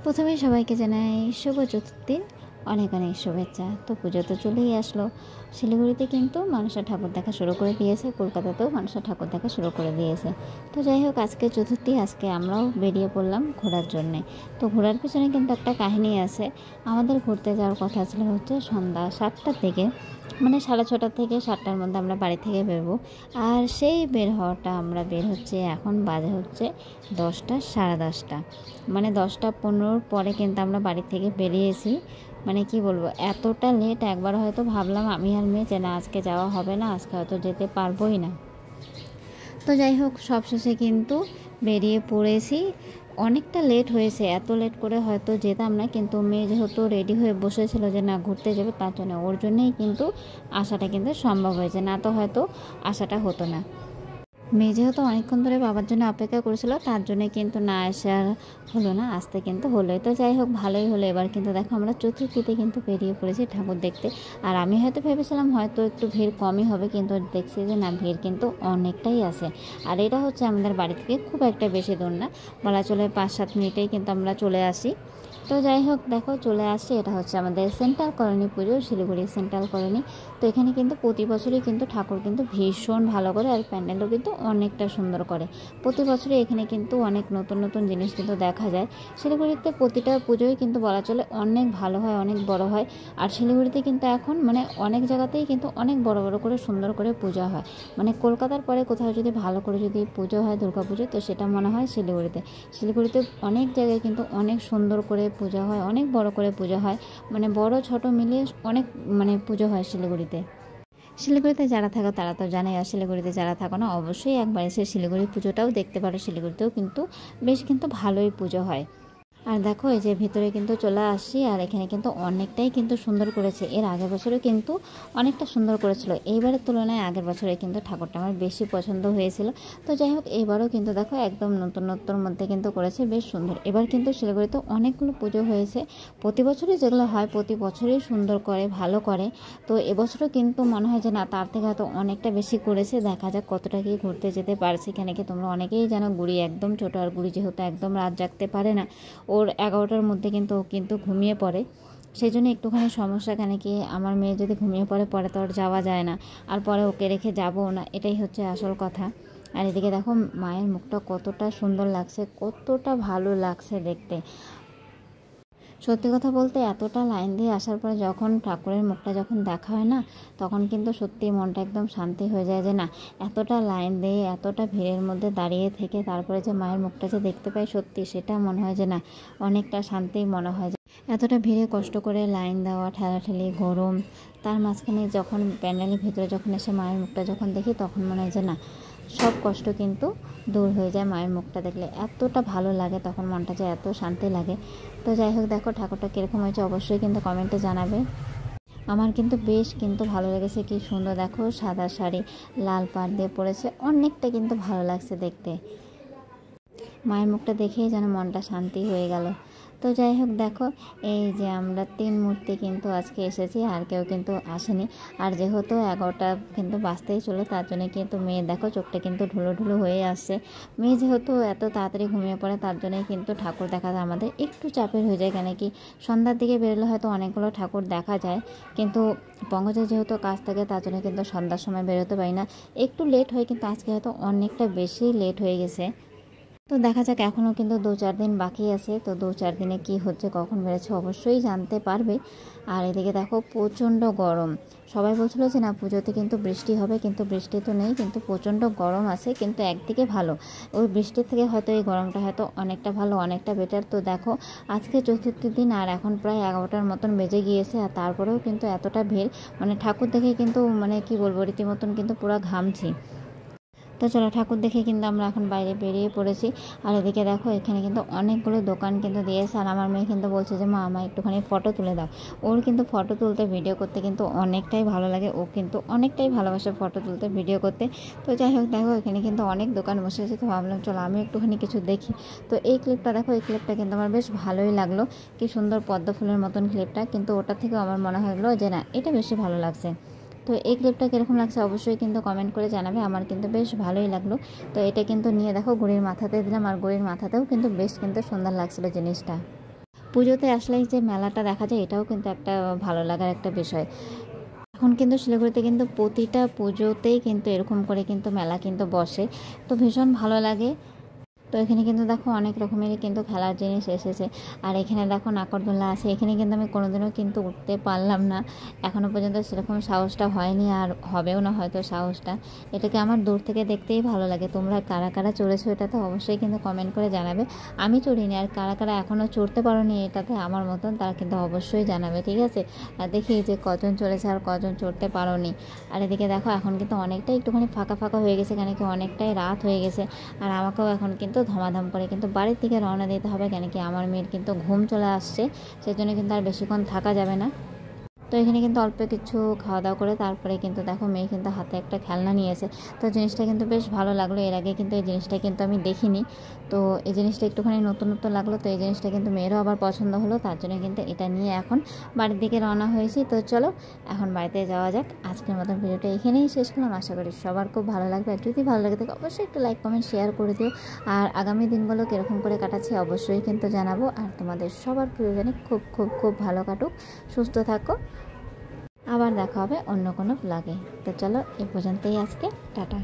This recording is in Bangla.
প্রথমে সবাইকে জানাই শুভ চতুর্থীর অনেক অনেক শুভেচ্ছা। তো পুজো তো চলেই আসলো। শিলিগুড়িতে কিন্তু মানুষের ঠাকুর দেখা শুরু করে দিয়েছে, কলকাতাতেও মানুষের ঠাকুর দেখা শুরু করে দিয়েছে। তো যাই হোক, আজকে চতুর্থী, আজকে আমরাও বেরিয়ে পড়লাম ঘোরার জন্যে। তো ঘোরার পিছনে কিন্তু একটা কাহিনী আছে। আমাদের ঘুরতে যাওয়ার কথা ছিল হচ্ছে সন্ধ্যা 7টার দিকে, মানে 6:30 থেকে 7টার মধ্যে আমরা বাড়ি থেকে বেরোবো। আর সেই বের হওয়াটা আমরা বের হচ্ছে, এখন বাজে হচ্ছে 10টা, 10:30, মানে 10টা 15 পরে কিন্তু আমরা বাড়ি থেকে বেরিয়েছি। মানে কি বলবো, এতটা লেট। একবার হয়তো ভাবলাম আমি আর মেয়ে যে না, আজকে যাওয়া হবে না, আজকে হয়তো যেতে পারবোই না। তো যাই হোক, সবশেষে কিন্তু বেরিয়ে পড়েছি। অনেকটা লেট হয়েছে, এত লেট করে হয়তো যেতাম না, কিন্তু মেয়ে যেহেতু রেডি হয়ে বসেছিল যে না ঘুরতে যাবে, তার জন্য ওর জন্যই কিন্তু আসাটা কিন্তু সম্ভব হয়েছে, না তো হয়তো আসাটা হতো না। মেয়ে যেহেতু অনেকক্ষণ ধরে বাবার জন্য অপেক্ষা করেছিল, তার জন্য কিন্তু না আসার হলো না, আসতে কিন্তু হলোই। তো যাই হোক, ভালোই হলো। এবার কিন্তু দেখো আমরা চতুর্থীতে কিন্তু বেরিয়ে পড়েছি ঠাকুর দেখতে। আর আমি হয়তো ভেবেছিলাম হয়তো একটু ভিড় কমই হবে, কিন্তু দেখছি যে না, ভিড় কিন্তু অনেকটাই আছে। আর এটা হচ্ছে আমাদের বাড়ি থেকে খুব একটা বেশি দূর না, বলা চলে 5-7 মিনিটেই কিন্তু আমরা চলে আসি। তো যাই হোক, দেখো চলে আসছি। এটা হচ্ছে আমাদের সেন্ট্রাল কলোনি পুজো, শিলিগুড়ি সেন্ট্রাল কলোনি। তো এখানে কিন্তু প্রতি বছরই কিন্তু ঠাকুর কিন্তু ভীষণ ভালো করে, আর প্যান্ডেলও কিন্তু অনেকটা সুন্দর করে। প্রতি বছরই এখানে কিন্তু অনেক নতুন নতুন জিনিস কিন্তু দেখা যায়। শিলিগুড়িতে প্রতিটা পুজোই কিন্তু বলা চলে অনেক ভালো হয়, অনেক বড় হয়। আর শিলিগুড়িতে কিন্তু এখন মানে অনেক জায়গাতেই কিন্তু অনেক বড় বড় করে সুন্দর করে পূজা হয়। মানে কলকাতার পরে কোথাও যদি ভালো করে যদি পুজো হয়, দুর্গা পুজো, তো সেটা মনে হয় শিলিগুড়িতে। শিলিগুড়িতে অনেক জায়গায় কিন্তু অনেক সুন্দর করে পূজা হয়, অনেক বড় করে পূজা হয়, মানে বড় ছোট মিলিয়ে অনেক মানে পুজো হয় শিলিগুড়িতে। শিলিগুড়িতে যারা থাকো তারা তো জানে, আর শিলিগুড়িতে যারা থাকো না, অবশ্যই একবার এসে শিলিগুড়ি পুজোটাও দেখতে পারো। শিলিগুড়িতেও কিন্তু বেশ কিন্তু ভালোই পুজো হয়। আর দেখো, এই যে ভিতরে কিন্তু চলে আসছি, আর এখানে কিন্তু অনেকটাই কিন্তু সুন্দর করেছে। এর আগের বছরে কিন্তু অনেকটা সুন্দর করেছিল, এইবারের তুলনায় আগের বছরে কিন্তু ঠাকুরটা আমার বেশি পছন্দ হয়েছিল। তো যাই হোক, এইবারও কিন্তু দেখো একদম নতুনত্বর মধ্যে কিন্তু করেছে, বেশ সুন্দর। এবার কিন্তু শিলিগুড়িতে অনেকগুলো পুজো হয়েছে। প্রতি বছরই যেগুলো হয় প্রতি বছরই সুন্দর করে, ভালো করে। তো এবছরও কিন্তু মনে হয় যে না, তার থেকে হয়তো অনেকটা বেশি করেছে। দেখা যাক কতটা কি ঘুরতে যেতে পারছি। এখানে কি তোমরা অনেকেই জানো, গুড়ি একদম ছোটো, আর গুড়ি যেহেতু একদম রাত জাগতে পারে না, ওর 11টার মধ্যে কিন্তু ও কিন্তু ঘুমিয়ে পড়ে। সেই জন্য একটুখানি সমস্যা, কেন কি আমার মেয়ে যদি ঘুমিয়ে পড়ে, পরে তো ওর যাওয়া যায় না, আর পরে ওকে রেখে যাবও না, এটাই হচ্ছে আসল কথা। আর এদিকে দেখো মায়ের মুখটা কতটা সুন্দর লাগছে, কতটা ভালো লাগছে দেখতে। সত্যি কথা বলতে, এতটা লাইন দিয়ে আসার পরে যখন ঠাকুরের মুখটা যখন দেখা হয় না, তখন কিন্তু সত্যি মনটা একদম শান্তি হয়ে যায় যে না, এতটা লাইন দিয়ে এতটা ভিড়ের মধ্যে দাঁড়িয়ে থেকে তারপরে যে মায়ের মুখটা যে দেখতে পাই, সত্যি সেটা মনে হয় যে না, অনেকটা শান্তি মনে হয়। এতটা ভিড়ে কষ্ট করে লাইন দেওয়া, ঠেলাঠেলি, গরম, তার মাঝখানে যখন প্যান্ডেলের ভিতরে যখন এসে মায়ের মুখটা যখন দেখি, তখন মনে হয় যে না, সব কষ্ট কিন্তু দূর হয়ে যায় মায়ের মুখটা দেখলে। এতটা ভালো লাগে তখন, মনটা যে এত শান্তি লাগে। তো যাই হোক, দেখো ঠাকুরটা কীরকম হয়েছে অবশ্যই কিন্তু কমেন্টে জানাবে। আমার কিন্তু বেশ কিন্তু ভালো লেগেছে, কি সুন্দর দেখো, সাদা শাড়ি, লাল পাড় দিয়ে পরেছে, অনেকটা কিন্তু ভালো লাগছে দেখতে। মায়ের মুখটা দেখেই যেন মনটা শান্তি হয়ে গেল। তো যাই হোক, দেখো এই যে আমরা 3 মূর্তি কিন্তু আজকে এসেছি, আর কেউ কিন্তু আসেনি। আর যেহেতু 11টা কিন্তু বাজতেই চলে, তার জন্য কিন্তু মেয়ে দেখো চোখটা কিন্তু ঢুলো ঢুলো হয়ে আসছে। মেয়ে যেহেতু এত তাড়াতাড়ি ঘুমিয়ে পড়ে, তার জন্যই কিন্তু ঠাকুর দেখাটা আমাদের একটু চাপের হয়ে যায়। কেন কি সন্ধ্যার দিকে বেরোলে হয়তো অনেকগুলো ঠাকুর দেখা যায়, কিন্তু পঙ্কজের যেহেতু কাজ থাকে, তার জন্য কিন্তু সন্ধ্যার সময় বেরোতে পারি না, একটু লেট হয়। কিন্তু আজকে হয়তো অনেকটা বেশি লেট হয়ে গেছে। তো দেখা যাক, এখনও কিন্তু 2-4 দিন বাকি আছে। তো 2-4 দিনে কি হচ্ছে, কখন বেড়েছে অবশ্যই জানতে পারবে। আর এদিকে দেখো প্রচণ্ড গরম। সবাই বলছিল যে না, পুজোতে কিন্তু বৃষ্টি হবে, কিন্তু বৃষ্টি তো নেই, কিন্তু প্রচণ্ড গরম আছে। কিন্তু একদিকে ভালো, ওই বৃষ্টির থেকে হয়তো এই গরমটা হয়তো অনেকটা ভালো, অনেকটা বেটার। তো দেখো আজকে চতুর্থীর দিন, আর এখন প্রায় 11টার মতন বেজে গিয়েছে, আর তারপরেও কিন্তু এতটা ভিড়, মানে ঠাকুর দেখে কিন্তু মানে কি বলবো, রীতিমতন কিন্তু পুরো ঘামছি। তো চলো, ঠাকুর দেখে কিন্তু আমরা এখন বাইরে বেরিয়ে পড়েছি। আর এদিকে দেখো এখানে কিন্তু অনেকগুলো দোকান কিন্তু দিয়েছে, আর আমার মেয়ে কিন্তু বলছে যে মা, আমার একটুখানি ফটো তুলে দাও। ওর কিন্তু ফটো তুলতে, ভিডিও করতে কিন্তু অনেকটাই ভালো লাগে, ও কিন্তু অনেকটাই ভালোবাসে ফটো তুলতে, ভিডিও করতে। তো যাই হোক, দেখো এখানে কিন্তু অনেক দোকান বসেছে। তো ভাবলাম চলো আমি একটুখানি কিছু দেখি। তো এই ক্লিপটা দেখো, এই ক্লিপটা কিন্তু আমার বেশ ভালোই লাগলো, কি সুন্দর পদ্ম ফুলের মতন ক্লিপটা। কিন্তু ওটা থেকেও আমার মনে হলো যে না, এটা বেশি ভালো লাগছে। তো এই ক্লিপটা কীরকম লাগছে অবশ্যই কিন্তু কমেন্ট করে জানাবে। আমার কিন্তু বেশ ভালোই লাগলো। তো এটা কিন্তু নিয়ে দেখো ঘড়ির মাথাতে দিলাম, আর ঘড়ির মাথাতেও কিন্তু বেশ কিন্তু সুন্দর লাগছিলো জিনিসটা। পুজোতে আসলেই যে মেলাটা দেখা যায় এটাও কিন্তু একটা ভালো লাগার একটা বিষয়। এখন কিন্তু শিলিগুড়িতে কিন্তু প্রতিটা পুজোতেই কিন্তু এরকম করে কিন্তু মেলা কিন্তু বসে, তো ভীষণ ভালো লাগে। তো এখানে কিন্তু দেখো অনেক রকমেরই কিন্তু খেলার জিনিস এসেছে। আর এখানে দেখো নাগরদোলনা আছে, এখানে কিন্তু আমি কোনোদিনও কিন্তু উঠতে পারলাম না, এখনও পর্যন্ত সেরকম সাহসটা হয়নি, আর হবেও না হয়তো সাহসটা। এটাকে আমার দূর থেকে দেখতেই ভালো লাগে। তোমরা কারা কারা চড়েছো এটাতে অবশ্যই কিন্তু কমেন্ট করে জানাবে। আমি চড়িনি, আর কারা কারা এখনও চড়তে পারোনি এটাতে আমার মতন, তারা কিন্তু অবশ্যই জানাবে, ঠিক আছে। আর দেখি যে কজন চড়েছে আর কজন চড়তে পারোনি। আর এদিকে দেখো এখন কিন্তু অনেকটাই একটুখানি ফাঁকা ফাঁকা হয়ে গেছে, কেন কি অনেকটাই রাত হয়ে গেছে। আর আমাকেও এখন কিন্তু ধমাধম করে কিন্তু বাড়ির দিকে রওনা দিতে হবে, কেন কি আমার মেয়ের কিন্তু ঘুম চলে আসছে, সেজন্য কিন্তু আর বেশিক্ষণ থাকা যাবে না। তো এখানে কিন্তু অল্প কিছু খাওয়া দাওয়া করে তারপরে কিন্তু দেখো মেয়ে কিন্তু হাতে একটা খেলনা নিয়েছে। তো জিনিসটা কিন্তু বেশ ভালো লাগলো, এর আগে কিন্তু এই জিনিসটা কিন্তু আমি দেখিনি। তো এই জিনিসটা একটুখানি নতুন নতুন লাগলো, তো এই জিনিসটা কিন্তু মেয়েরও আবার পছন্দ হলো, তার জন্য কিন্তু এটা নিয়ে এখন বাড়ির দিকে রওনা হয়েছি। তো চলো এখন বাড়িতে যাওয়া যাক। আজকের মতন ভিডিওটা এখানেই শেষ করলাম, আশা করি সবার খুব ভালো লাগবে। আর যদি ভালো লাগে থাকে অবশ্যই একটু লাইক কমেন্ট শেয়ার করে দিও। আর আগামী দিনগুলো কীরকম করে কাটাচ্ছি অবশ্যই কিন্তু জানাবো। আর তোমাদের সবার প্রিয়জনে খুব খুব খুব ভালো কাটুক, সুস্থ থাকো। আবার দেখা হবে অন্য কোনো ব্লগে। তো চলো এ পর্যন্তই আজকে, টাটা।